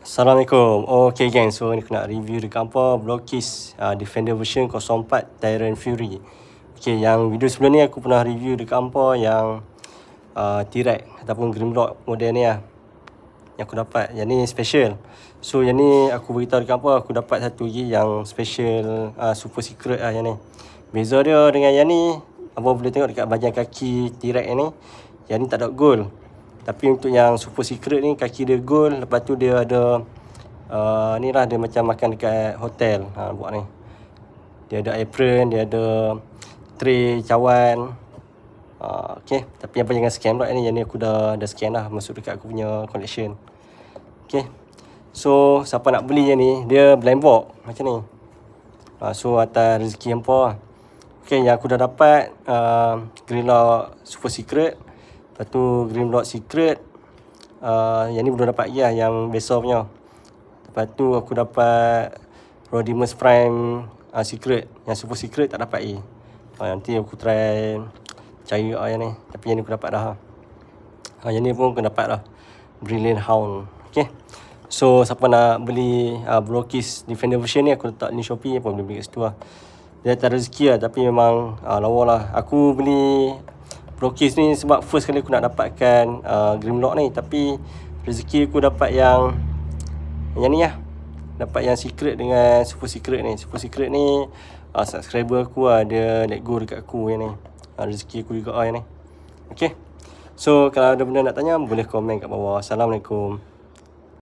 Assalamualaikum. Okay gang, so ni aku nak review dekat apa Blockkeys Defender version 04 Tyrant Fury. Okay, yang video sebelum ni aku pernah review dekat apa yang T-Rex ataupun Grimlock model ni lah, yang aku dapat. Yang ni special. So yang ni aku beritahu dekat apa, aku dapat satu lagi yang special, super secret lah yang ni. Beza dia dengan yang ni, abang boleh tengok dekat bahagian kaki T-Rex ni, yang ni tak ada gold. Tapi untuk yang super secret ni, kaki dia gold. Lepas tu dia ada ni lah, dia macam makan dekat hotel. Buat ni, dia ada apron, dia ada tray cawan. Okay, tapi apa jangan scam lah ni. Yang ni aku dah scan lah, masuk dekat aku punya collection. Okay, so siapa nak beli yang ni, dia blind box macam ni. So atas rezeki hampa lah. Okay, yang aku dah dapat Grimlock super secret. Lepas tu Grimlock secret, yang ni belum dapat lagi lah, yang biasa punya. Lepas tu aku dapat Rodimus Prime secret. Yang super secret tak dapat lagi. Nanti aku try cari yang ni. Tapi yang ni aku dapat dah. Yang ni pun aku dapat lah, Brilliant Hound. Okay, so siapa nak beli Blockkeys Defender version ni, aku letak link Shopee, apa boleh beli kat situ lah. Dia tak rezeki lah, tapi memang lawa lah. Aku beli Blockkeys ni sebab first kali aku nak dapatkan Grimlock ni. Tapi rezeki aku dapat yang ni lah. Dapat yang secret dengan super secret ni. Super secret ni subscriber aku lah, dia let go dekat aku yang ni. Rezeki aku juga yang ni. Okay, so kalau ada benda nak tanya, boleh komen kat bawah. Assalamualaikum.